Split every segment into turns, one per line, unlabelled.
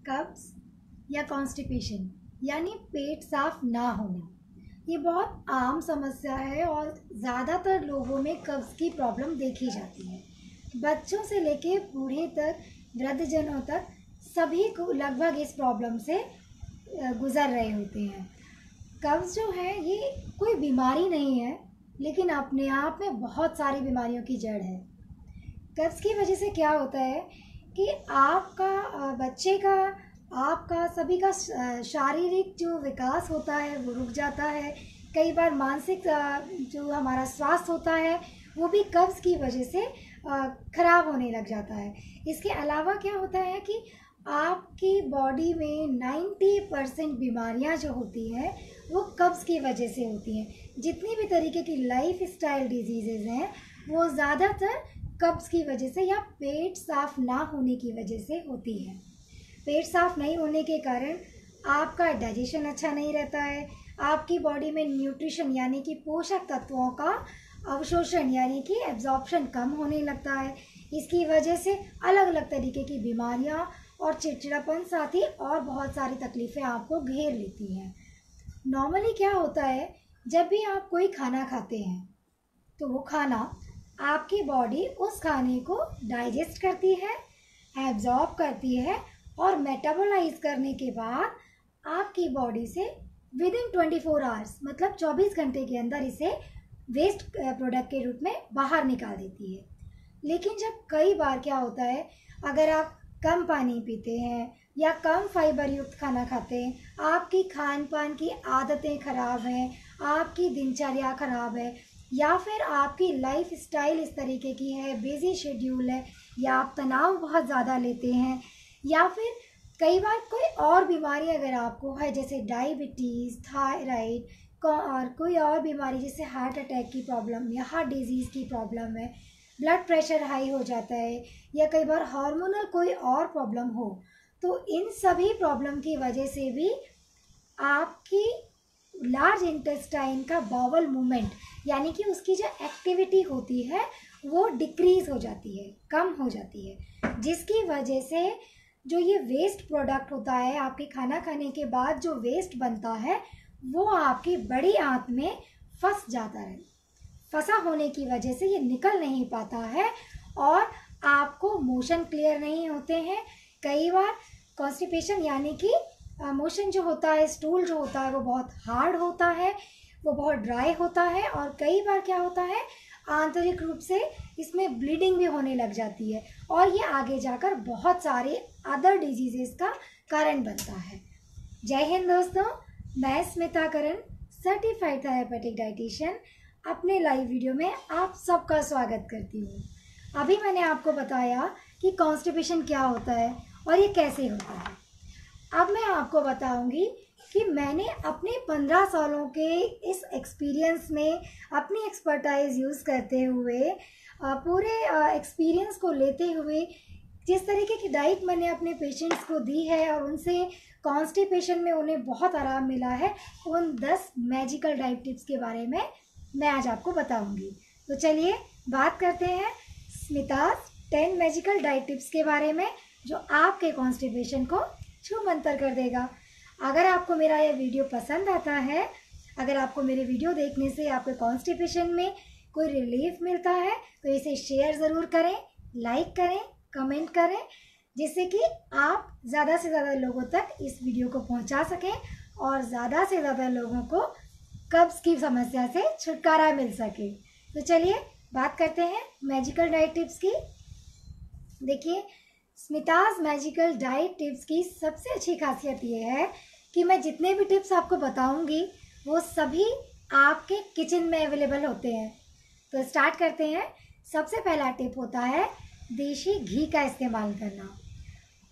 कब्ज या कॉन्स्टिपेशन यानी पेट साफ ना होना, ये बहुत आम समस्या है और ज़्यादातर लोगों में कब्ज की प्रॉब्लम देखी जाती है। बच्चों से लेके बूढ़े तक, वृद्धजनों तक सभी को लगभग इस प्रॉब्लम से गुजर रहे होते हैं। कब्ज जो है ये कोई बीमारी नहीं है, लेकिन अपने आप में बहुत सारी बीमारियों की जड़ है। कब्ज की वजह से क्या होता है कि आपका बच्चे का, आपका सभी का शारीरिक जो विकास होता है वो रुक जाता है। कई बार मानसिक जो हमारा स्वास्थ्य होता है वो भी कब्ज की वजह से खराब होने लग जाता है। इसके अलावा क्या होता है कि आपकी बॉडी में 90% बीमारियां जो होती हैं वो कब्ज की वजह से होती हैं। जितनी भी तरीके की लाइफ स्टाइल डिजीज़ेज़ हैं वो ज़्यादातर कब्ज की वजह से या पेट साफ ना होने की वजह से होती है। पेट साफ नहीं होने के कारण आपका डाइजेशन अच्छा नहीं रहता है, आपकी बॉडी में न्यूट्रिशन यानी कि पोषक तत्वों का अवशोषण यानी कि एब्जॉर्प्शन कम होने लगता है। इसकी वजह से अलग अलग तरीके की बीमारियां और चिड़चिड़ापन साथ ही और बहुत सारी तकलीफ़ें आपको घेर लेती हैं। नॉर्मली क्या होता है, जब भी आप कोई खाना खाते हैं तो वो खाना आपकी बॉडी उस खाने को डाइजेस्ट करती है, एब्जॉर्ब करती है और मेटाबोलाइज करने के बाद आपकी बॉडी से विद इन 24 आवर्स मतलब 24 घंटे के अंदर इसे वेस्ट प्रोडक्ट के रूप में बाहर निकाल देती है। लेकिन जब कई बार क्या होता है, अगर आप कम पानी पीते हैं या कम फाइबर युक्त खाना खाते हैं, आपकी खान पान की आदतें खराब हैं, आपकी दिनचर्या खराब है, या फिर आपकी लाइफ स्टाइल इस तरीके की है, बिजी शेड्यूल है, या आप तनाव बहुत ज़्यादा लेते हैं, या फिर कई बार कोई और बीमारी अगर आपको है जैसे डायबिटीज़, थायराइड और कोई और बीमारी जैसे हार्ट अटैक की प्रॉब्लम या हार्ट डिजीज़ की प्रॉब्लम है, ब्लड प्रेशर हाई हो जाता है, या कई बार हार्मोनल कोई और प्रॉब्लम हो, तो इन सभी प्रॉब्लम की वजह से भी आपकी लार्ज इंटेस्टाइन का बाउल मूवमेंट यानी कि उसकी जो एक्टिविटी होती है वो डिक्रीज हो जाती है, कम हो जाती है, जिसकी वजह से जो ये वेस्ट प्रोडक्ट होता है, आपके खाना खाने के बाद जो वेस्ट बनता है वो आपकी बड़ी आंत में फंस जाता है। फंसा होने की वजह से ये निकल नहीं पाता है और आपको मोशन क्लियर नहीं होते हैं। कई बार कॉन्स्टिपेशन यानी कि मोशन जो होता है, स्टूल जो होता है वो बहुत हार्ड होता है, वो बहुत ड्राई होता है, और कई बार क्या होता है आंतरिक रूप से इसमें ब्लीडिंग भी होने लग जाती है और ये आगे जाकर बहुत सारे अदर डिजीजेस का कारण बनता है। जय हिंद दोस्तों, मैं स्मिता करण, सर्टिफाइड थायरापैथिक डाइटिशियन, अपने लाइव वीडियो में आप सबका स्वागत करती हूँ। अभी मैंने आपको बताया कि कॉन्स्टिपेशन क्या होता है और ये कैसे होता है। अब मैं आपको बताऊंगी कि मैंने अपने 15 सालों के इस एक्सपीरियंस में अपनी एक्सपर्टाइज यूज़ करते हुए पूरे एक्सपीरियंस को लेते हुए जिस तरीके की डाइट मैंने अपने पेशेंट्स को दी है और उनसे कॉन्स्टिपेशन में उन्हें बहुत आराम मिला है, उन 10 मैजिकल डाइट टिप्स के बारे में मैं आज आपको बताऊंगी। तो चलिए बात करते हैं स्मिता's 10 मैजिकल डाइट टिप्स के बारे में जो आपके कॉन्स्टिपेशन को छूमंतर कर देगा। अगर आपको मेरा यह वीडियो पसंद आता है, अगर आपको मेरे वीडियो देखने से आपके कॉन्स्टिपेशन में कोई रिलीफ मिलता है तो इसे शेयर ज़रूर करें, लाइक करें, कमेंट करें, जिससे कि आप ज़्यादा से ज़्यादा लोगों तक इस वीडियो को पहुंचा सकें और ज़्यादा से ज़्यादा लोगों को कब्ज़ की समस्या से छुटकारा मिल सके। तो चलिए बात करते हैं मैजिकल डाइट टिप्स की। देखिए, स्मिता's मैजिकल डाइट टिप्स की सबसे अच्छी खासियत ये है कि मैं जितने भी टिप्स आपको बताऊंगी वो सभी आपके किचन में अवेलेबल होते हैं। तो स्टार्ट करते हैं। सबसे पहला टिप होता है देसी घी का इस्तेमाल करना।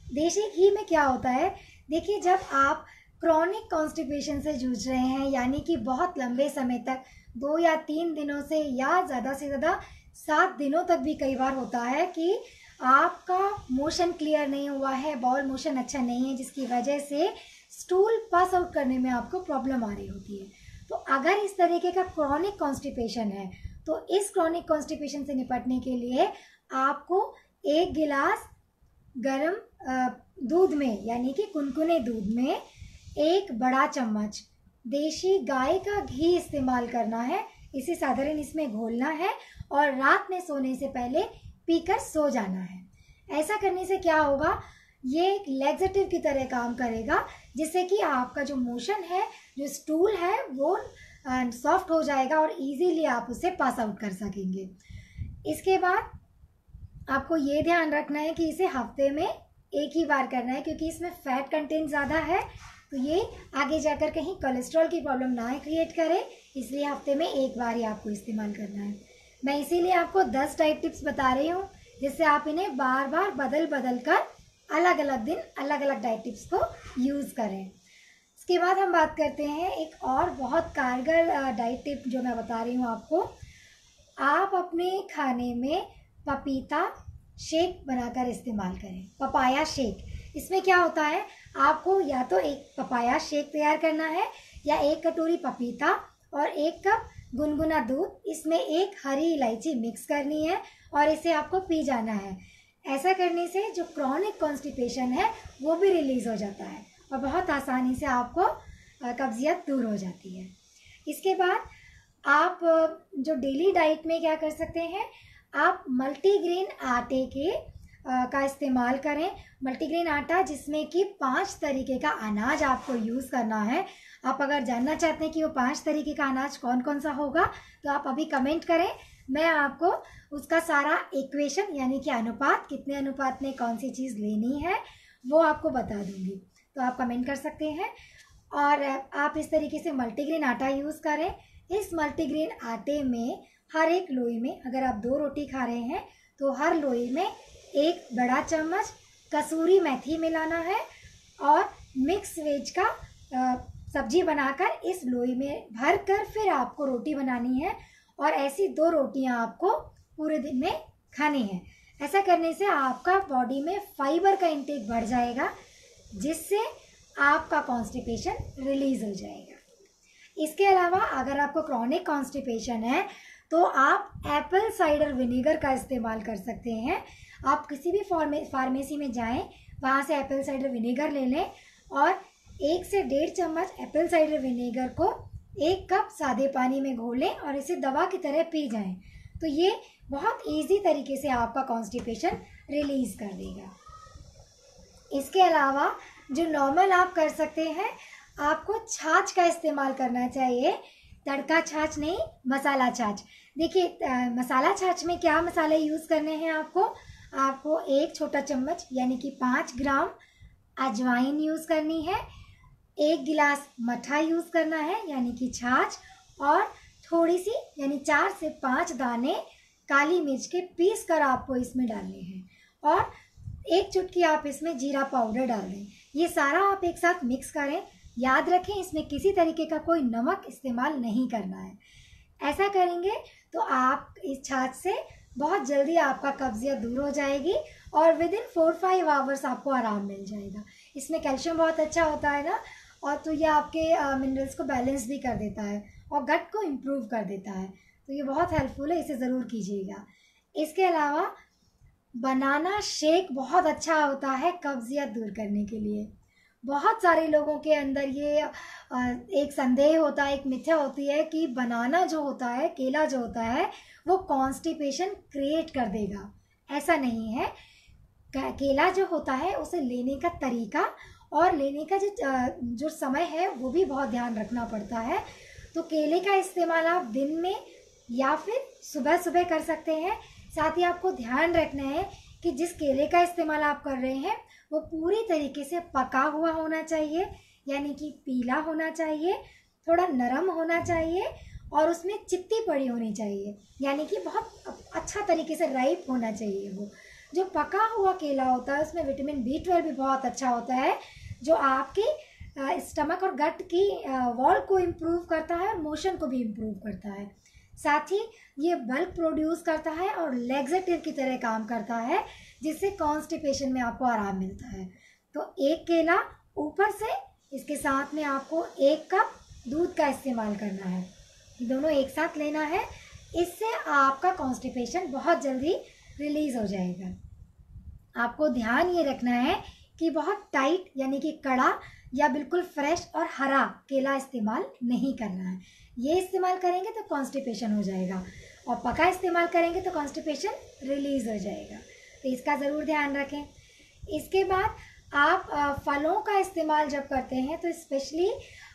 देसी घी में क्या होता है, देखिए जब आप क्रॉनिक कॉन्स्टिपेशन से जूझ रहे हैं यानी कि बहुत लंबे समय तक 2 या 3 दिनों से या ज़्यादा से ज़्यादा 7 दिनों तक भी कई बार होता है कि आपका मोशन क्लियर नहीं हुआ है, बाउल मोशन अच्छा नहीं है, जिसकी वजह से स्टूल पास आउट करने में आपको प्रॉब्लम आ रही होती है। तो अगर इस तरीके का क्रॉनिक कॉन्स्टिपेशन है तो इस क्रॉनिक कॉन्स्टिपेशन से निपटने के लिए आपको 1 गिलास गरम दूध में यानी कि कुनकुने दूध में 1 बड़ा चम्मच देशी गाय का घी इस्तेमाल करना है। इसे साधारण इसमें घोलना है और रात में सोने से पहले पीकर सो जाना है। ऐसा करने से क्या होगा, ये एक लैक्सेटिव की तरह काम करेगा, जिससे कि आपका जो मोशन है, जो स्टूल है, वो सॉफ्ट हो जाएगा और इजीली आप उसे पास आउट कर सकेंगे। इसके बाद आपको ये ध्यान रखना है कि इसे हफ्ते में एक ही बार करना है, क्योंकि इसमें फैट कंटेंट ज़्यादा है, तो ये आगे जाकर कहीं कोलेस्ट्रॉल की प्रॉब्लम ना क्रिएट करे, इसलिए हफ्ते में एक बार ही आपको इस्तेमाल करना है। मैं इसीलिए आपको 10 डाइट टिप्स बता रही हूँ, जिससे आप इन्हें बार बार बदल बदल कर अलग अलग दिन अलग अलग डाइट टिप्स को यूज़ करें। इसके बाद हम बात करते हैं एक और बहुत कारगर डाइट टिप जो मैं बता रही हूँ आपको। आप अपने खाने में पपीता शेक बनाकर इस्तेमाल करें। पपाया शेक, इसमें क्या होता है, आपको या तो एक पपाया शेक तैयार करना है या 1 कटोरी पपीता और 1 कप गुनगुना दूध, इसमें 1 हरी इलायची मिक्स करनी है और इसे आपको पी जाना है। ऐसा करने से जो क्रॉनिक कॉन्स्टिपेशन है वो भी रिलीज़ हो जाता है और बहुत आसानी से आपको कब्जियत दूर हो जाती है। इसके बाद आप जो डेली डाइट में क्या कर सकते हैं, आप मल्टीग्रेन आटे के का इस्तेमाल करें। मल्टीग्रेन आटा जिसमें कि 5 तरीके का अनाज आपको यूज़ करना है। आप अगर जानना चाहते हैं कि वो 5 तरीके का अनाज कौन कौन सा होगा, तो आप अभी कमेंट करें, मैं आपको उसका सारा इक्वेशन यानी कि अनुपात, कितने अनुपात में कौन सी चीज़ लेनी है, वो आपको बता दूंगी। तो आप कमेंट कर सकते हैं और आप इस तरीके से मल्टीग्रेन आटा यूज़ करें। इस मल्टीग्रेन आटे में हर एक लोई में, अगर आप 2 रोटी खा रहे हैं तो हर लोई में 1 बड़ा चम्मच कसूरी मेथी मिलाना है और मिक्स वेज का सब्जी बनाकर इस लोई में भर कर फिर आपको रोटी बनानी है और ऐसी 2 रोटियां आपको पूरे दिन में खानी है। ऐसा करने से आपका बॉडी में फाइबर का इंटेक बढ़ जाएगा, जिससे आपका कॉन्स्टिपेशन रिलीज हो जाएगा। इसके अलावा अगर आपको क्रॉनिक कॉन्स्टिपेशन है तो आप एप्पल साइडर विनेगर का इस्तेमाल कर सकते हैं। आप किसी भी फार्मेसी में जाएं, वहाँ से एप्पल साइडर विनेगर ले लें और 1 से 1.5 चम्मच एप्पल साइडर विनेगर को 1 कप सादे पानी में घोलें और इसे दवा की तरह पी जाएं। तो ये बहुत इजी तरीके से आपका कॉन्स्टिपेशन रिलीज कर देगा। इसके अलावा जो नॉर्मल आप कर सकते हैं, आपको छाछ का इस्तेमाल करना चाहिए, तड़का छाछ नहीं, मसाला छाछ। देखिए मसाला छाछ में क्या मसाले यूज़ करने हैं आपको 1 छोटा चम्मच यानी कि 5 ग्राम अजवाइन यूज़ करनी है, 1 गिलास मठा यूज़ करना है यानी कि छाछ, और थोड़ी सी यानी 4 से 5 दाने काली मिर्च के पीस कर आपको इसमें डालने हैं और 1 चुटकी आप इसमें जीरा पाउडर डाल दें। ये सारा आप एक साथ मिक्स करें। याद रखें, इसमें किसी तरीके का कोई नमक इस्तेमाल नहीं करना है। ऐसा करेंगे तो आप इस छाछ से बहुत जल्दी आपका कब्जियत दूर हो जाएगी और विद इन 4-5 आवर्स आपको आराम मिल जाएगा। इसमें कैल्शियम बहुत अच्छा होता है ना, और तो ये आपके मिनरल्स को बैलेंस भी कर देता है और गट को इम्प्रूव कर देता है। तो ये बहुत हेल्पफुल है, इसे ज़रूर कीजिएगा। इसके अलावा बनाना शेक बहुत अच्छा होता है कब्जियत दूर करने के लिए। बहुत सारे लोगों के अंदर ये एक संदेह होता है, एक मिथ्या होती है कि बनाना जो होता है, केला जो होता है, वो कॉन्स्टिपेशन क्रिएट कर देगा। ऐसा नहीं है। केला जो होता है उसे लेने का तरीका और लेने का जो समय है वो भी बहुत ध्यान रखना पड़ता है। तो केले का इस्तेमाल आप दिन में या फिर सुबह सुबह कर सकते हैं। साथ ही आपको ध्यान रखना है कि जिस केले का इस्तेमाल आप कर रहे हैं वो पूरी तरीके से पका हुआ होना चाहिए, यानी कि पीला होना चाहिए, थोड़ा नरम होना चाहिए और उसमें चित्ती पड़ी होनी चाहिए, यानी कि बहुत अच्छा तरीके से राइप होना चाहिए। वो जो पका हुआ केला होता है उसमें विटामिन B12 भी बहुत अच्छा होता है, जो आपके स्टमक और गट की वॉल को इम्प्रूव करता है और मोशन को भी इम्प्रूव करता है। साथ ही ये बल्क प्रोड्यूस करता है और लैक्सेटिव की तरह काम करता है, जिससे कॉन्स्टिपेशन में आपको आराम मिलता है। तो 1 केला, ऊपर से इसके साथ में आपको 1 कप दूध का इस्तेमाल करना है। दोनों एक साथ लेना है, इससे आपका कॉन्स्टिपेशन बहुत जल्दी रिलीज हो जाएगा। आपको ध्यान ये रखना है कि बहुत टाइट यानी कि कड़ा या बिल्कुल फ्रेश और हरा केला इस्तेमाल नहीं करना है। ये इस्तेमाल करेंगे तो कॉन्स्टिपेशन हो जाएगा, और पका इस्तेमाल करेंगे तो कॉन्स्टिपेशन रिलीज हो जाएगा। तो इसका ज़रूर ध्यान रखें। इसके बाद आप फलों का इस्तेमाल जब करते हैं तो स्पेशली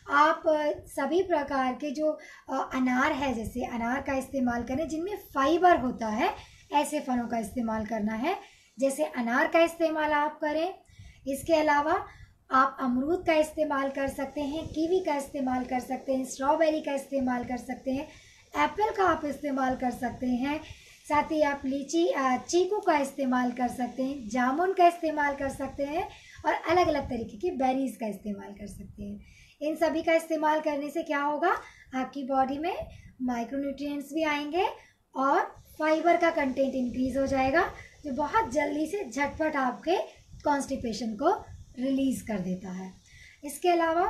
आप सभी प्रकार के जो अनार है, जैसे अनार का इस्तेमाल करें जिनमें फाइबर होता है, ऐसे फलों का इस्तेमाल करना है। जैसे अनार का इस्तेमाल आप करें। इसके अलावा आप अमरूद का इस्तेमाल कर सकते हैं, कीवी का इस्तेमाल कर सकते हैं, स्ट्रॉबेरी का इस्तेमाल कर सकते हैं, एप्पल का आप इस्तेमाल कर सकते हैं। साथ ही आप चीकू का इस्तेमाल कर सकते हैं, जामुन का इस्तेमाल कर सकते हैं, और अलग अलग तरीके की बेरीज का इस्तेमाल कर सकते हैं। इन सभी का इस्तेमाल करने से क्या होगा, आपकी बॉडी में माइक्रोन्यूट्रिएंट्स भी आएंगे और फाइबर का कंटेंट इंक्रीज हो जाएगा, जो बहुत जल्दी से झटपट आपके कॉन्स्टिपेशन को रिलीज कर देता है। इसके अलावा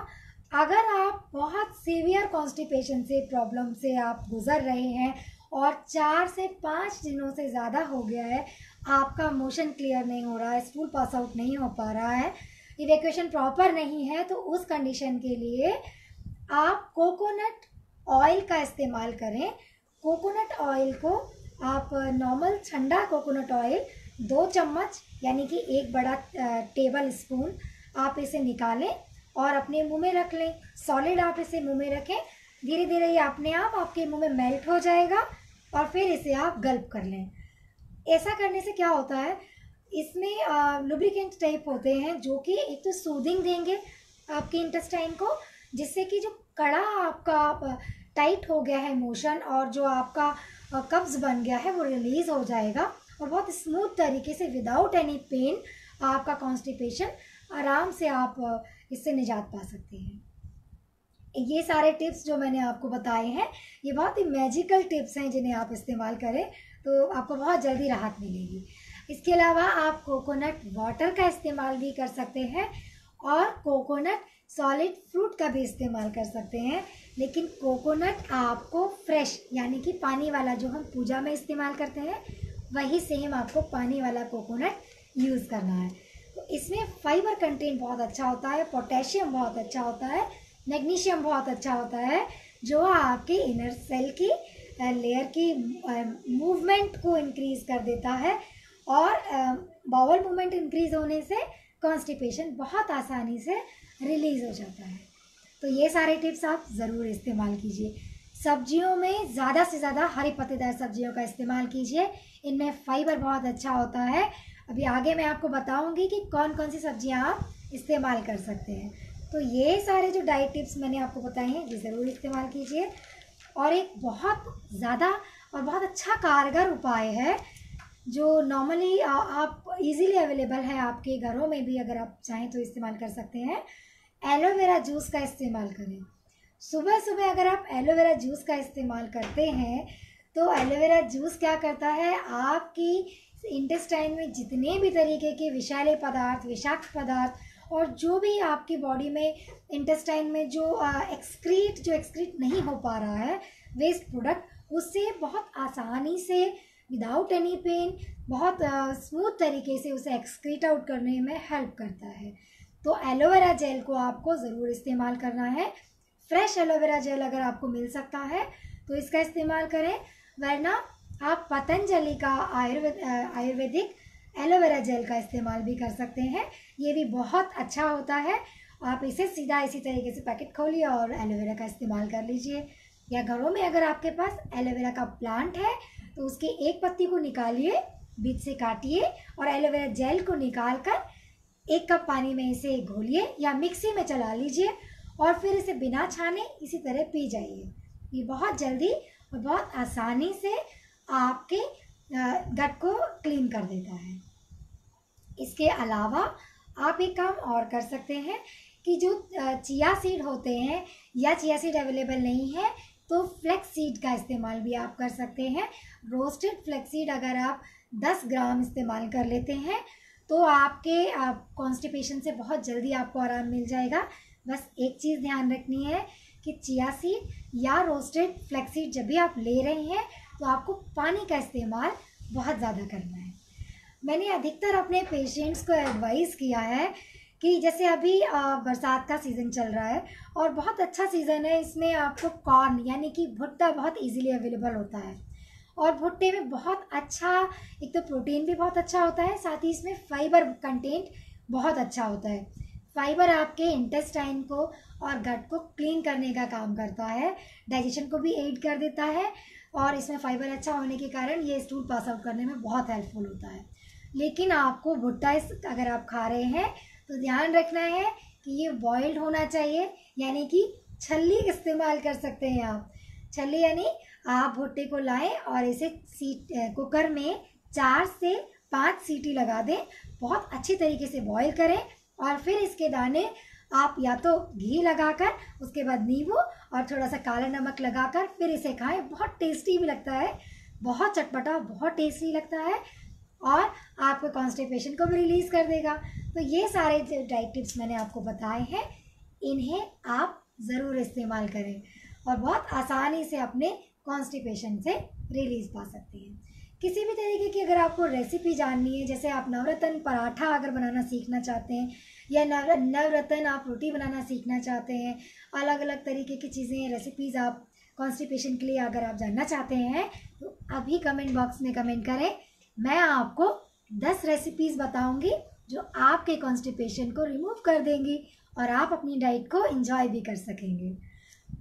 अगर आप बहुत सीवियर कॉन्स्टिपेशन से प्रॉब्लम से आप गुजर रहे हैं और 4 से 5 दिनों से ज़्यादा हो गया है, आपका मोशन क्लियर नहीं हो रहा है, स्टूल पास आउट नहीं हो पा रहा है, इवैक्यूएशन प्रॉपर नहीं है, तो उस कंडीशन के लिए आप कोकोनट ऑयल का इस्तेमाल करें। कोकोनट ऑयल को आप नॉर्मल ठंडा कोकोनट ऑयल 2 चम्मच यानी कि 1 बड़ा टेबल स्पून आप इसे निकालें और अपने मुंह में रख लें। सॉलिड आप इसे मुंह में रखें, धीरे धीरे ये अपने आप आपके मुंह में मेल्ट हो जाएगा और फिर इसे आप गल्प कर लें। ऐसा करने से क्या होता है, इसमें लुब्रिकेंट टाइप होते हैं जो कि एक तो सूदिंग देंगे आपके इंटेस्टाइन को, जिससे कि जो कड़ा आपका टाइट हो गया है मोशन और जो आपका कब्ज बन गया है वो रिलीज़ हो जाएगा और बहुत स्मूथ तरीके से विदाउट एनी पेन आपका कॉन्स्टिपेशन आराम से आप इससे निजात पा सकते हैं। ये सारे टिप्स जो मैंने आपको बताए हैं ये बहुत ही मैजिकल टिप्स हैं, जिन्हें आप इस्तेमाल करें तो आपको बहुत जल्दी राहत मिलेगी। इसके अलावा आप कोकोनट वाटर का इस्तेमाल भी कर सकते हैं और कोकोनट सॉलिड फ्रूट का भी इस्तेमाल कर सकते हैं, लेकिन कोकोनट आपको फ्रेश यानी कि पानी वाला जो हम पूजा में इस्तेमाल करते हैं वही सेम आपको पानी वाला कोकोनट यूज़ करना है। तो इसमें फाइबर कंटेंट बहुत अच्छा होता है, पोटेशियम बहुत अच्छा होता है, मैग्नीशियम बहुत अच्छा होता है, जो आपके इनर सेल की लेयर की मूवमेंट को इंक्रीज़ कर देता है और बाउल मूवमेंट इंक्रीज़ होने से कॉन्स्टिपेशन बहुत आसानी से रिलीज़ हो जाता है। तो ये सारे टिप्स आप ज़रूर इस्तेमाल कीजिए। सब्जियों में ज़्यादा से ज़्यादा हरी पत्तेदार सब्जियों का इस्तेमाल कीजिए, इनमें फाइबर बहुत अच्छा होता है। अभी आगे मैं आपको बताऊंगी कि कौन कौन सी सब्जियां आप इस्तेमाल कर सकते हैं। तो ये सारे जो डाइट टिप्स मैंने आपको बताए हैं ये ज़रूर इस्तेमाल कीजिए। और एक बहुत ज़्यादा और बहुत अच्छा कारगर उपाय है जो नॉर्मली आप इजीली अवेलेबल है आपके घरों में भी, अगर आप चाहें तो इस्तेमाल कर सकते हैं। एलोवेरा जूस का इस्तेमाल करें। सुबह सुबह अगर आप एलोवेरा जूस का इस्तेमाल करते हैं तो एलोवेरा जूस क्या करता है, आपकी इंटेस्टाइन में जितने भी तरीके के विषैले पदार्थ, विषाक्त पदार्थ और जो भी आपकी बॉडी में इंटेस्टाइन में जो एक्सक्रीट नहीं हो पा रहा है वेस्ट प्रोडक्ट, उससे बहुत आसानी से विदाउट एनी पेन बहुत स्मूथ तरीके से उसे एक्सक्रीट आउट करने में हेल्प करता है। तो एलोवेरा जेल को आपको ज़रूर इस्तेमाल करना है। फ्रेश एलोवेरा जेल अगर आपको मिल सकता है तो इसका इस्तेमाल करें, वरना आप पतंजलि का आयुर्वेदिक एलोवेरा जेल का इस्तेमाल भी कर सकते हैं। ये भी बहुत अच्छा होता है। आप इसे सीधा इसी तरीके से पैकेट खोलिए और एलोवेरा का इस्तेमाल कर लीजिए। या घरों में अगर आपके पास एलोवेरा का प्लांट है तो उसके एक पत्ती को निकालिए, बीच से काटिए और एलोवेरा जेल को निकाल कर 1 कप पानी में इसे घोलिए या मिक्सी में चला लीजिए और फिर इसे बिना छाने इसी तरह पी जाइए। ये बहुत जल्दी और बहुत आसानी से आपके गट को क्लीन कर देता है। इसके अलावा आप एक काम और कर सकते हैं कि जो चिया सीड होते हैं या चिया सीड अवेलेबल नहीं है तो फ्लेक्स सीड का इस्तेमाल भी आप कर सकते हैं। रोस्टेड फ्लेक्स सीड अगर आप 10 ग्राम इस्तेमाल कर लेते हैं तो आपके कॉन्स्टिपेशन से बहुत जल्दी आपको आराम मिल जाएगा। बस एक चीज़ ध्यान रखनी है कि चिया सीड या रोस्टेड फ्लेक्स सीड जब भी आप ले रहे हैं तो आपको पानी का इस्तेमाल बहुत ज़्यादा करना है। मैंने अधिकतर अपने पेशेंट्स को एडवाइस किया है कि जैसे अभी बरसात का सीज़न चल रहा है और बहुत अच्छा सीज़न है, इसमें आपको कॉर्न यानी कि भुट्टा बहुत इजीली अवेलेबल होता है। और भुट्टे में बहुत अच्छा, एक तो प्रोटीन भी बहुत अच्छा होता है, साथ ही इसमें फाइबर कंटेंट बहुत अच्छा होता है। फाइबर आपके इंटेस्टाइन को और गट को क्लीन करने का काम करता है, डाइजेशन को भी एड कर देता है, और इसमें फाइबर अच्छा होने के कारण ये स्टूल पास आउट करने में बहुत हेल्पफुल होता है। लेकिन आपको भुट्टा अगर आप खा रहे हैं तो ध्यान रखना है कि ये बॉइल्ड होना चाहिए, यानी कि छल्ली इस्तेमाल कर सकते हैं आप। छल्ली यानी आप भुट्टे को लाएं और इसे कुकर में 4 से 5 सीटी लगा दें, बहुत अच्छी तरीके से बॉईल करें, और फिर इसके दाने आप या तो घी लगाकर, उसके बाद नींबू और थोड़ा सा काला नमक लगाकर फिर इसे खाएं। बहुत टेस्टी भी लगता है, बहुत चटपटा, बहुत टेस्टी लगता है, और आपको कॉन्स्टिपेशन को भी रिलीज़ कर देगा। तो ये सारे जो डाइट टिप्स मैंने आपको बताए हैं, इन्हें आप ज़रूर इस्तेमाल करें और बहुत आसानी से अपने कॉन्स्टिपेशन से रिलीज़ पा सकते हैं। किसी भी तरीके की अगर आपको रेसिपी जाननी है, जैसे आप नवरत्न पराठा अगर बनाना सीखना चाहते हैं, या नवरत्न आप रोटी बनाना सीखना चाहते हैं, अलग अलग तरीके की चीज़ें, रेसिपीज़ आप कॉन्स्टिपेशन के लिए अगर आप जानना चाहते हैं, तो अभी कमेंट बॉक्स में कमेंट करें। मैं आपको 10 रेसिपीज़ बताऊंगी जो आपके कॉन्स्टिपेशन को रिमूव कर देंगी और आप अपनी डाइट को एंजॉय भी कर सकेंगे।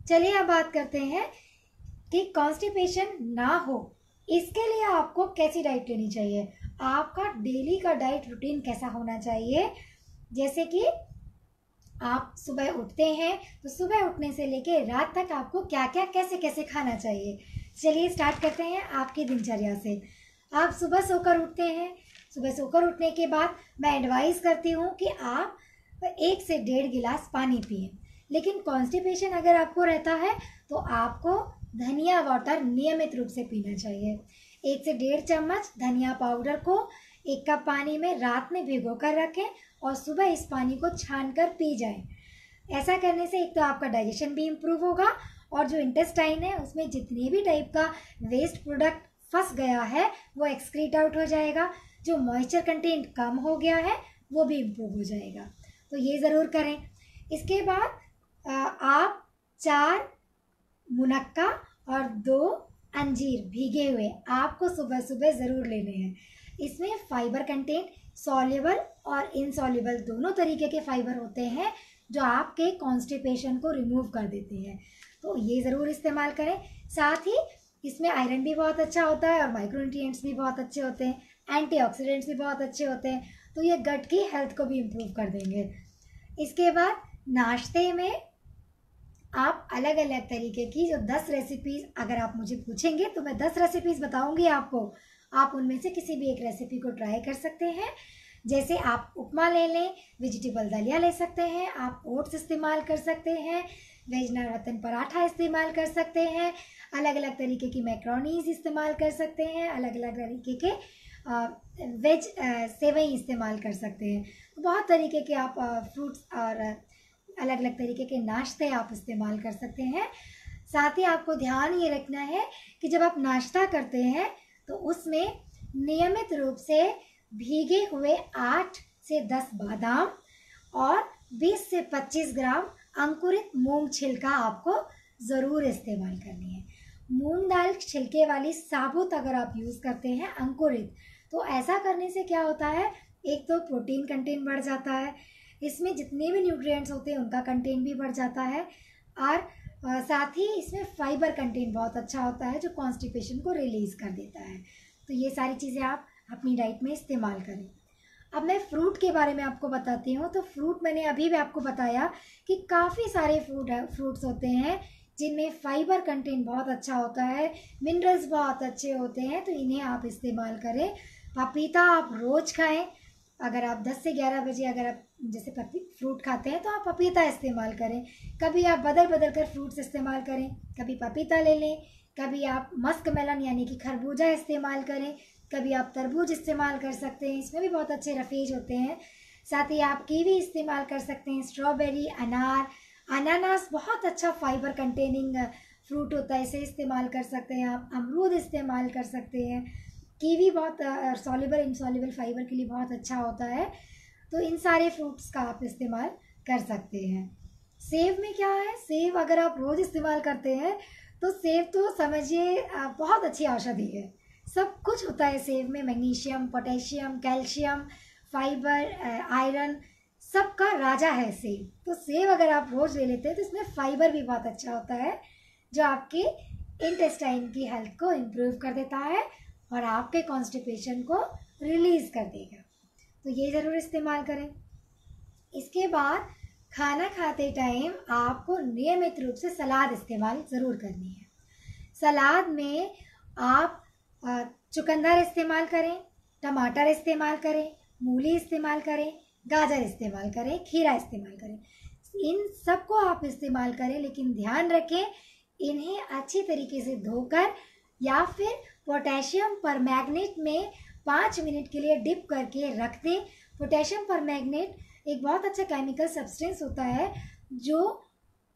चलिए अब बात करते हैं कि कॉन्स्टिपेशन ना हो इसके लिए आपको कैसी डाइट लेनी चाहिए, आपका डेली का डाइट रूटीन कैसा होना चाहिए। जैसे कि आप सुबह उठते हैं तो सुबह उठने से लेके रात तक आपको क्या क्या कैसे कैसे खाना चाहिए। चलिए स्टार्ट करते हैं आपकी दिनचर्या से। आप सुबह सोकर उठते हैं, सुबह सोकर उठने के बाद मैं एडवाइस करती हूँ कि आप 1 से 1.5 गिलास पानी पिए। लेकिन कॉन्स्टिपेशन अगर आपको रहता है तो आपको धनिया वाटर नियमित रूप से पीना चाहिए। 1 से 1.5 चम्मच धनिया पाउडर को 1 कप पानी में रात में भिगो कर रखें और सुबह इस पानी को छान कर पी जाएं। ऐसा करने से एक तो आपका डाइजेशन भी इम्प्रूव होगा, और जो इंटेस्टाइन है उसमें जितने भी टाइप का वेस्ट प्रोडक्ट फंस गया है वो एक्सक्रीट आउट हो जाएगा, जो मॉइस्चर कंटेंट कम हो गया है वो भी इम्प्रूव हो जाएगा। तो ये ज़रूर करें। इसके बाद आप 4 मुनक्का और 2 अंजीर भीगे हुए आपको सुबह सुबह ज़रूर लेने हैं। इसमें फाइबर कंटेंट सॉल्युबल और इनसॉल्युबल दोनों तरीके के फाइबर होते हैं जो आपके कॉन्स्टिपेशन को रिमूव कर देते हैं, तो ये ज़रूर इस्तेमाल करें। साथ ही इसमें आयरन भी बहुत अच्छा होता है और माइक्रोन्यूट्रिएंट्स भी बहुत अच्छे होते हैं, एंटीऑक्सीडेंट्स भी बहुत अच्छे होते हैं, तो ये गट की हेल्थ को भी इम्प्रूव कर देंगे। इसके बाद नाश्ते में आप अलग अलग तरीके की जो 10 रेसिपीज़ अगर आप मुझे पूछेंगे तो मैं 10 रेसिपीज़ बताऊंगी आपको, आप उनमें से किसी भी एक रेसिपी को ट्राई कर सकते हैं। जैसे आप उपमा ले लें, वेजिटेबल दलिया ले सकते हैं, आप ओट्स इस्तेमाल कर सकते हैं, वेज नवरत्न पराठा इस्तेमाल कर सकते हैं, अलग अलग तरीके की मैक्रोनीज इस्तेमाल कर सकते हैं, अलग अलग तरीके के वेज सेवई इस्तेमाल कर सकते हैं। तो बहुत तरीके के आप फ्रूट्स और अलग अलग तरीके के नाश्ते आप इस्तेमाल कर सकते हैं। साथ ही आपको ध्यान ये रखना है कि जब आप नाश्ता करते हैं तो उसमें नियमित रूप से भीगे हुए 8 से 10 बादाम और 20 से 25 ग्राम अंकुरित मूंग छिलका आपको ज़रूर इस्तेमाल करनी है। मूंग दाल छिलके वाली साबुत अगर आप यूज़ करते हैं अंकुरित, तो ऐसा करने से क्या होता है, एक तो प्रोटीन कंटेंट बढ़ जाता है, इसमें जितने भी न्यूट्रिएंट्स होते हैं उनका कंटेंट भी बढ़ जाता है, और साथ ही इसमें फाइबर कंटेंट बहुत अच्छा होता है जो कॉन्स्टिपेशन को रिलीज़ कर देता है। तो ये सारी चीज़ें आप अपनी डाइट में इस्तेमाल करें। अब मैं फ्रूट के बारे में आपको बताती हूँ। तो फ्रूट मैंने अभी भी आपको बताया कि काफ़ी सारे फ्रूट्स होते हैं जिनमें फाइबर कंटेंट बहुत अच्छा होता है, मिनरल्स बहुत अच्छे होते हैं, तो इन्हें आप इस्तेमाल करें। पपीता आप रोज़ खाएं। अगर आप 10 से 11 बजे अगर आप जैसे फ्रूट खाते हैं तो आप पपीता इस्तेमाल करें। कभी आप बदल बदल कर फ्रूट्स इस्तेमाल करें, कभी पपीता ले लें, कभी आप मस्क मेलन यानी कि खरबूजा इस्तेमाल करें, कभी आप तरबूज इस्तेमाल कर सकते हैं, इसमें भी बहुत अच्छे रफेज होते हैं। साथ ही आप कीवी इस्तेमाल कर सकते हैं, स्ट्रॉबेरी, अनार, अनानास बहुत अच्छा फाइबर कंटेनिंग फ्रूट होता है, इसे इस्तेमाल कर सकते हैं। आप अमरूद इस्तेमाल कर सकते हैं। कीवी बहुत सॉल्युबल इनसॉल्युबल फाइबर के लिए बहुत अच्छा होता है। तो इन सारे फ्रूट्स का आप इस्तेमाल कर सकते हैं। सेब में क्या है, सेब अगर आप रोज़ इस्तेमाल करते हैं तो सेब तो समझिए बहुत अच्छी औषधि है। सब कुछ होता है सेब में, magnesium, potassium, calcium, fibre, iron, सबका राजा है सेब। तो सेब अगर आप रोज़ ले लेते हैं तो इसमें फाइबर भी बहुत अच्छा होता है, जो आपके इंटेस्टाइन की हेल्थ को इम्प्रूव कर देता है और आपके कॉन्स्टिपेशन को रिलीज़ कर देगा। तो ये ज़रूर इस्तेमाल करें। इसके बाद खाना खाते टाइम आपको नियमित रूप से सलाद इस्तेमाल ज़रूर करनी है। सलाद में आप चुकंदर इस्तेमाल करें, टमाटर इस्तेमाल करें, मूली इस्तेमाल करें, गाजर इस्तेमाल करें, खीरा इस्तेमाल करें। इन सब को आप इस्तेमाल करें, लेकिन ध्यान रखें इन्हें अच्छी तरीके से धोकर या फिर पोटेशियम परमैंगनेट में 5 मिनट के लिए डिप करके रख दें। पोटेशियम परमैंगनेट एक बहुत अच्छा केमिकल सब्सटेंस होता है जो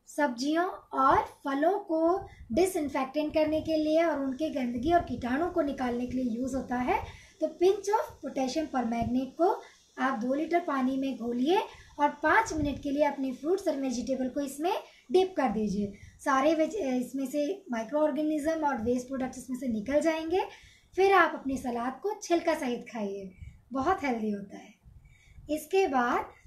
सब्जियों और फलों को डिसइंफेक्टेंट करने के लिए और उनके गंदगी और कीटाणु को निकालने के लिए यूज़ होता है। तो पिंच ऑफ पोटेशियम परमैंगनेट को आप 2 लीटर पानी में घोलिए और 5 मिनट के लिए अपने फ्रूट्स और वेजिटेबल को इसमें डिप कर दीजिए। सारे इसमें से माइक्रो ऑर्गेनिज्म और वेस्ट प्रोडक्ट्स इसमें से निकल जाएंगे। फिर आप अपनी सलाद को छिलका सहित खाइए, बहुत हेल्दी होता है। इसके बाद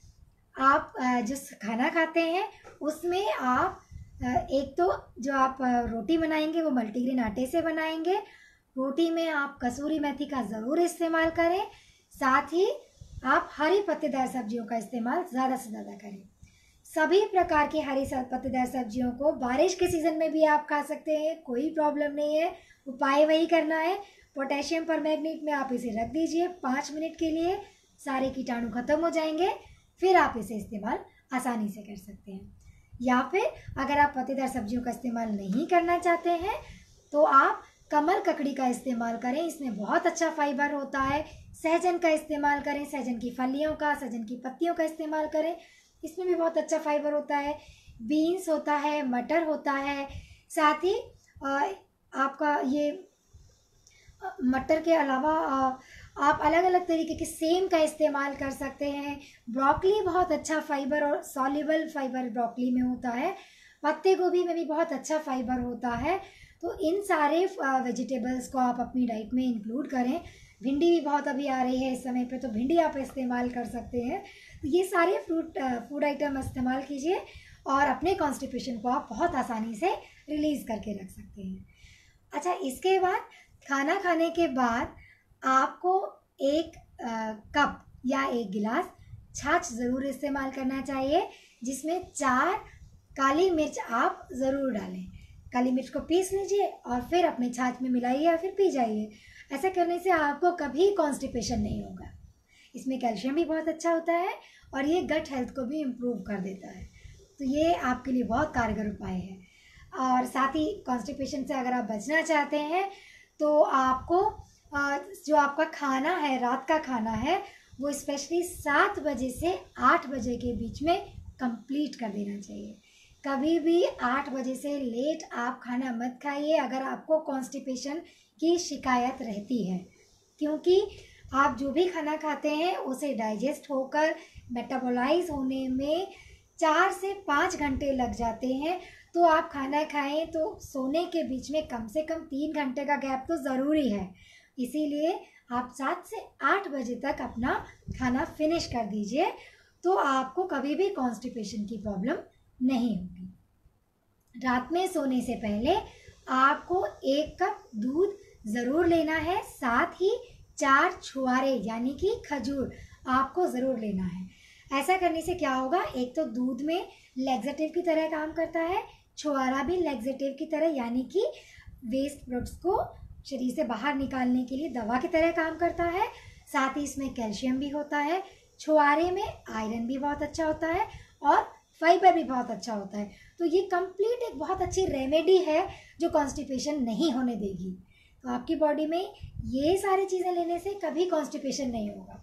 आप जो खाना खाते हैं उसमें आप एक तो जो आप रोटी बनाएंगे वो मल्टीग्रेन आटे से बनाएंगे। रोटी में आप कसूरी मेथी का ज़रूर इस्तेमाल करें। साथ ही आप हरी पत्तेदार सब्जियों का इस्तेमाल ज़्यादा से ज़्यादा करें। सभी प्रकार की हरी पत्तेदार सब्जियों को बारिश के सीज़न में भी आप खा सकते हैं, कोई प्रॉब्लम नहीं है। उपाय वही करना है, पोटेशियम परमैंगनेट में आप इसे रख दीजिए 5 मिनट के लिए, सारे कीटाणु खत्म हो जाएंगे। फिर आप इसे इस्तेमाल आसानी से कर सकते हैं। या फिर अगर आप पत्तेदार सब्जियों का इस्तेमाल नहीं करना चाहते हैं तो आप कमल ककड़ी का इस्तेमाल करें, इसमें बहुत अच्छा फाइबर होता है। सहजन का इस्तेमाल करें, सहजन की फलियों का, सहजन की पत्तियों का इस्तेमाल करें, इसमें भी बहुत अच्छा फाइबर होता है। बीन्स होता है, मटर होता है। साथ ही आपका ये मटर के अलावा आप अलग अलग तरीके के सेम का इस्तेमाल कर सकते हैं। ब्रोकली बहुत अच्छा फाइबर और सॉल्युबल फाइबर ब्रोकली में होता है। पत्ते गोभी में भी बहुत अच्छा फाइबर होता है। तो इन सारे वेजिटेबल्स को आप अपनी डाइट में इंक्लूड करें। भिंडी भी बहुत अभी आ रही है इस समय पे, तो भिंडी आप इस्तेमाल कर सकते हैं। तो ये सारे फूड आइटम इस्तेमाल कीजिए और अपने कॉन्स्टिपेशन को आप बहुत आसानी से रिलीज़ करके रख सकते हैं। अच्छा, इसके बाद खाना खाने के बाद आपको एक कप या 1 गिलास छाछ ज़रूर इस्तेमाल करना चाहिए, जिसमें 4 काली मिर्च आप ज़रूर डालें। काली मिर्च को पीस लीजिए और फिर अपने छाछ में मिलाइए या फिर पी जाइए। ऐसा करने से आपको कभी कॉन्स्टिपेशन नहीं होगा। इसमें कैल्शियम भी बहुत अच्छा होता है और ये गट हेल्थ को भी इम्प्रूव कर देता है। तो ये आपके लिए बहुत कारगर उपाय है। और साथ ही कॉन्स्टिपेशन से अगर आप बचना चाहते हैं तो आपको जो आपका खाना है, रात का खाना है, वो स्पेशली 7 बजे से 8 बजे के बीच में कंप्लीट कर देना चाहिए। कभी भी 8 बजे से लेट आप खाना मत खाइए अगर आपको कॉन्स्टिपेशन की शिकायत रहती है, क्योंकि आप जो भी खाना खाते हैं उसे डाइजेस्ट होकर मेटाबोलाइज होने में 4 से 5 घंटे लग जाते हैं। तो आप खाना खाएं तो सोने के बीच में कम से कम 3 घंटे का गैप तो ज़रूरी है। इसीलिए आप 7 से 8 बजे तक अपना खाना फिनिश कर दीजिए, तो आपको कभी भी कॉन्स्टिपेशन की प्रॉब्लम नहीं होगी। रात में सोने से पहले आपको 1 कप दूध ज़रूर लेना है, साथ ही 4 छुआरे यानी कि खजूर आपको ज़रूर लेना है। ऐसा करने से क्या होगा, एक तो दूध में लैक्सेटिव की तरह काम करता है, छुआरा भी लैक्सेटिव की तरह यानी कि वेस्ट प्रोडक्ट्स को शरीर से बाहर निकालने के लिए दवा की तरह काम करता है। साथ ही इसमें कैल्शियम भी होता है। छुआरे में आयरन भी बहुत अच्छा होता है और फाइबर भी बहुत अच्छा होता है। तो ये कंप्लीट एक बहुत अच्छी रेमेडी है जो कॉन्स्टिपेशन नहीं होने देगी। तो आपकी बॉडी में ये सारी चीज़ें लेने से कभी कॉन्स्टिपेशन नहीं होगा।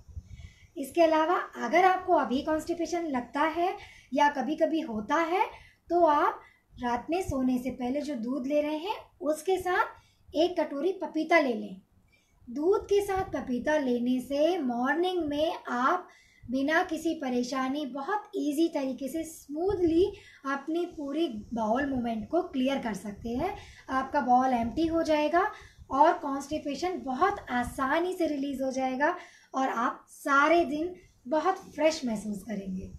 इसके अलावा अगर आपको अभी कॉन्स्टिपेशन लगता है या कभी कभी होता है तो आप रात में सोने से पहले जो दूध ले रहे हैं उसके साथ 1 कटोरी पपीता ले लें। दूध के साथ पपीता लेने से मॉर्निंग में आप बिना किसी परेशानी बहुत इजी तरीके से स्मूथली अपनी पूरी बाउल मूवमेंट को क्लियर कर सकते हैं। आपका बाउल एम्प्टी हो जाएगा और कॉन्स्टिपेशन बहुत आसानी से रिलीज़ हो जाएगा और आप सारे दिन बहुत फ्रेश महसूस करेंगे।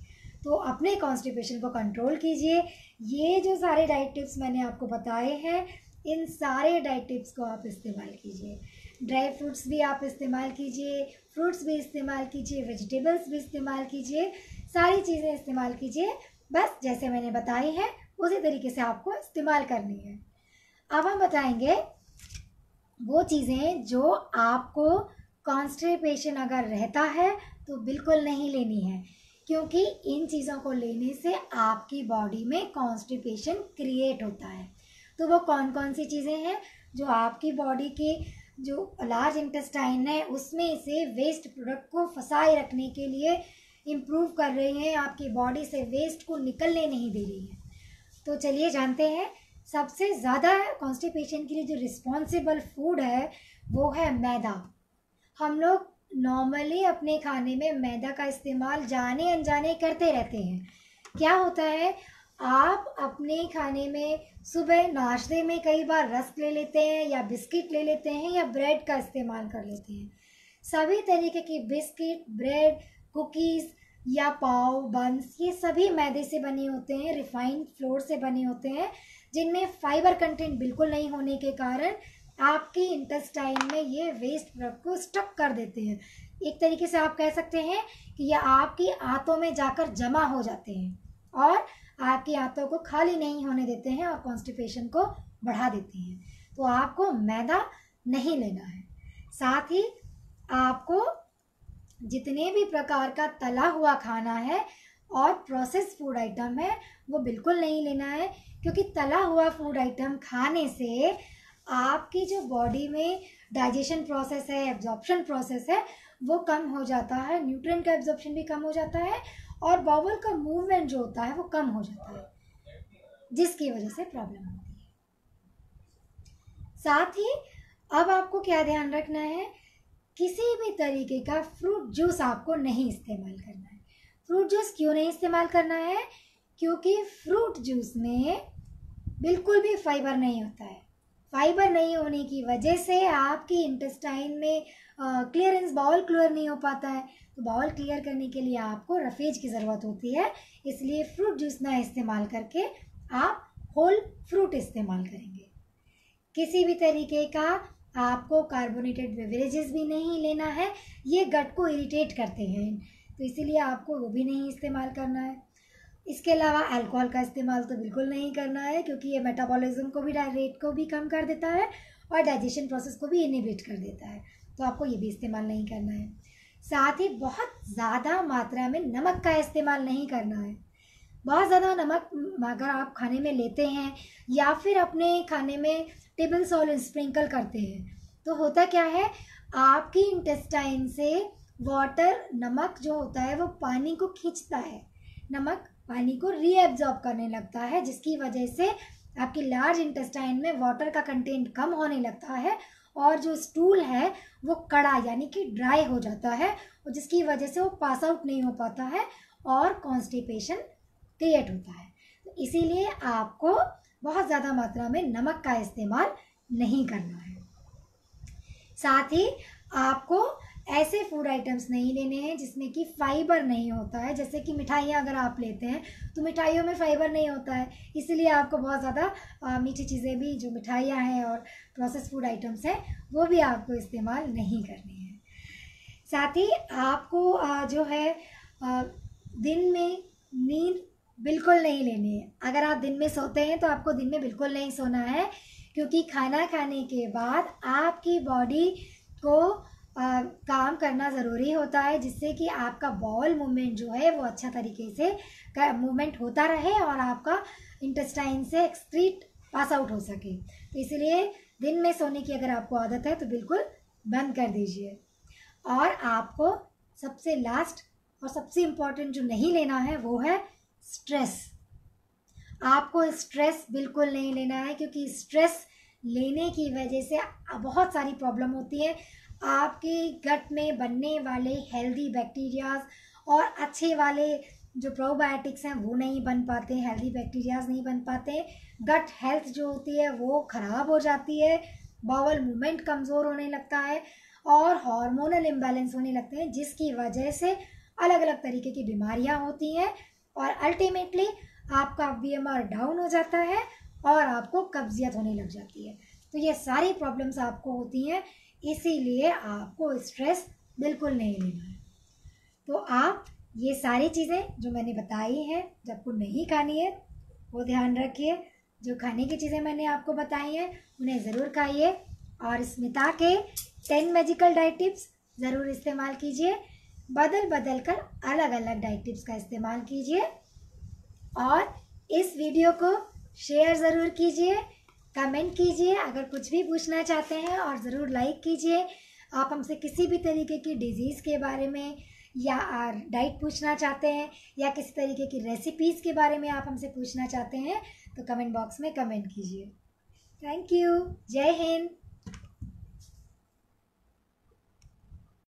तो अपने कॉन्स्टिपेशन को कंट्रोल कीजिए। ये जो सारे डाइट टिप्स मैंने आपको बताए हैं, इन सारे डाइट टिप्स को आप इस्तेमाल कीजिए। ड्राई फ्रूट्स भी आप इस्तेमाल कीजिए, फ्रूट्स भी इस्तेमाल कीजिए, वेजिटेबल्स भी इस्तेमाल कीजिए, सारी चीज़ें इस्तेमाल कीजिए। बस जैसे मैंने बताई है उसी तरीके से आपको इस्तेमाल करनी है। अब हम बताएंगे वो चीज़ें जो आपको कॉन्स्टिपेशन अगर रहता है तो बिल्कुल नहीं लेनी है, क्योंकि इन चीज़ों को लेने से आपकी बॉडी में कॉन्स्टिपेशन क्रिएट होता है। तो वो कौन कौन सी चीज़ें हैं जो आपकी बॉडी के जो लार्ज इंटेस्टाइन है उसमें से वेस्ट प्रोडक्ट को फंसाए रखने के लिए इम्प्रूव कर रही हैं, आपकी बॉडी से वेस्ट को निकलने नहीं दे रही है। तो चलिए जानते हैं। सबसे ज़्यादा कॉन्स्टिपेशन के लिए जो रिस्पॉन्सिबल फूड है वो है मैदा। हम लोग नॉर्मली अपने खाने में मैदा का इस्तेमाल जाने अनजाने करते रहते हैं। क्या होता है, आप अपने खाने में सुबह नाश्ते में कई बार रस्क ले लेते हैं या बिस्किट ले लेते हैं या ब्रेड का इस्तेमाल कर लेते हैं। सभी तरीके की बिस्किट, ब्रेड, कुकीज़ या पाव, बंस, ये सभी मैदे से बने होते हैं, रिफाइंड फ्लोर से बने होते हैं, जिनमें फाइबर कंटेंट बिल्कुल नहीं होने के कारण आपकी इंटेस्टाइन में ये वेस्ट प्रोडक्ट को स्टक कर देते हैं। एक तरीके से आप कह सकते हैं कि ये आपकी आंतों में जाकर जमा हो जाते हैं और आपकी आंतों को खाली नहीं होने देते हैं और कॉन्स्टिपेशन को बढ़ा देते हैं। तो आपको मैदा नहीं लेना है। साथ ही आपको जितने भी प्रकार का तला हुआ खाना है और प्रोसेस फूड आइटम है वो बिल्कुल नहीं लेना है, क्योंकि तला हुआ फूड आइटम खाने से आपकी जो बॉडी में डाइजेशन प्रोसेस है, एब्जॉर्प्शन प्रोसेस है, वो कम हो जाता है, न्यूट्रिएंट का एब्जॉर्प्शन भी कम हो जाता है और बाउल का मूवमेंट जो होता है वो कम हो जाता है, जिसकी वजह से प्रॉब्लम होती है। साथ ही अब आपको क्या ध्यान रखना है, किसी भी तरीके का फ्रूट जूस आपको नहीं इस्तेमाल करना है। फ्रूट जूस क्यों नहीं इस्तेमाल करना है? क्योंकि फ्रूट जूस में बिल्कुल भी फाइबर नहीं होता है। फाइबर नहीं होने की वजह से आपकी इंटेस्टाइन में क्लियरेंस, बाउल क्लियर नहीं हो पाता है। तो बाउल क्लियर करने के लिए आपको रफेज की ज़रूरत होती है, इसलिए फ्रूट जूस ना इस्तेमाल करके आप होल फ्रूट इस्तेमाल करेंगे। किसी भी तरीके का आपको कार्बोनेटेड बेवरेजेस भी नहीं लेना है, ये गट को इरिटेट करते हैं, तो इसीलिए आपको वो भी नहीं इस्तेमाल करना है। इसके अलावा अल्कोहल का इस्तेमाल तो बिल्कुल नहीं करना है, क्योंकि ये मेटाबॉलिज्म को भी, रेट को भी कम कर देता है और डाइजेशन प्रोसेस को भी इनहिबिट कर देता है, तो आपको ये भी इस्तेमाल नहीं करना है। साथ ही बहुत ज़्यादा मात्रा में नमक का इस्तेमाल नहीं करना है। बहुत ज़्यादा नमक अगर आप खाने में लेते हैं या फिर अपने खाने में टेबल सॉल्ट स्प्रिंकल करते हैं, तो होता क्या है, आपकी इंटेस्टाइन से वाटर, नमक जो होता है वो पानी को खींचता है, नमक पानी को रीएब्जॉर्ब करने लगता है, जिसकी वजह से आपकी लार्ज इंटेस्टाइन में वाटर का कंटेंट कम होने लगता है और जो स्टूल है वो कड़ा यानी कि ड्राई हो जाता है, और जिसकी वजह से वो पास आउट नहीं हो पाता है और कॉन्स्टिपेशन क्रिएट होता है। तो इसीलिए आपको बहुत ज़्यादा मात्रा में नमक का इस्तेमाल नहीं करना है। साथ ही आपको ऐसे फूड आइटम्स नहीं लेने हैं जिसमें कि फाइबर नहीं होता है, जैसे कि मिठाइयाँ अगर आप लेते हैं तो मिठाइयों में फाइबर नहीं होता है, इसलिए आपको बहुत ज़्यादा मीठी चीज़ें भी, जो मिठाइयाँ हैं और प्रोसेस फूड आइटम्स हैं, वो भी आपको इस्तेमाल नहीं करनी है। साथ ही आपको जो है दिन में नींद बिल्कुल नहीं लेनी है। अगर आप दिन में सोते हैं तो आपको दिन में बिल्कुल नहीं सोना है, क्योंकि खाना खाने के बाद आपकी बॉडी को काम करना ज़रूरी होता है, जिससे कि आपका बाउल मूवमेंट जो है वो अच्छा तरीके से मूवमेंट होता रहे और आपका इंटेस्टाइन से एक्सक्रीट पास आउट हो सके। तो इसलिए दिन में सोने की अगर आपको आदत है तो बिल्कुल बंद कर दीजिए। और आपको सबसे लास्ट और सबसे इम्पॉर्टेंट जो नहीं लेना है वो है स्ट्रेस। आपको स्ट्रेस बिल्कुल नहीं लेना है, क्योंकि स्ट्रेस लेने की वजह से बहुत सारी प्रॉब्लम होती है। आपके गट में बनने वाले हेल्दी बैक्टीरियाज और अच्छे वाले जो प्रोबायोटिक्स हैं वो नहीं बन पाते, हेल्दी बैक्टीरियाज नहीं बन पाते, गट हेल्थ जो होती है वो ख़राब हो जाती है, बाउल मूवमेंट कमज़ोर होने लगता है और हार्मोनल इम्बैलेंस होने लगते हैं, जिसकी वजह से अलग अलग तरीके की बीमारियां होती हैं और अल्टीमेटली आपका BMR डाउन हो जाता है और आपको कब्जियत होने लग जाती है। तो ये सारी प्रॉब्लम्स आपको होती हैं, इसीलिए आपको स्ट्रेस बिल्कुल नहीं लेना है। तो आप ये सारी चीज़ें जो मैंने बताई हैं जब आपको नहीं खानी है वो ध्यान रखिए। जो खाने की चीज़ें मैंने आपको बताई हैं उन्हें ज़रूर खाइए और स्मिता के 10 मैजिकल डाइट टिप्स ज़रूर इस्तेमाल कीजिए। बदल बदल कर अलग अलग डाइट टिप्स का इस्तेमाल कीजिए और इस वीडियो को शेयर ज़रूर कीजिए, कमेंट कीजिए अगर कुछ भी पूछना चाहते हैं और ज़रूर लाइक कीजिए। आप हमसे किसी भी तरीके की डिजीज़ के बारे में या डाइट पूछना चाहते हैं या किसी तरीके की रेसिपीज़ के बारे में आप हमसे पूछना चाहते हैं तो कमेंट बॉक्स में कमेंट कीजिए। Thank you. जय हिंद।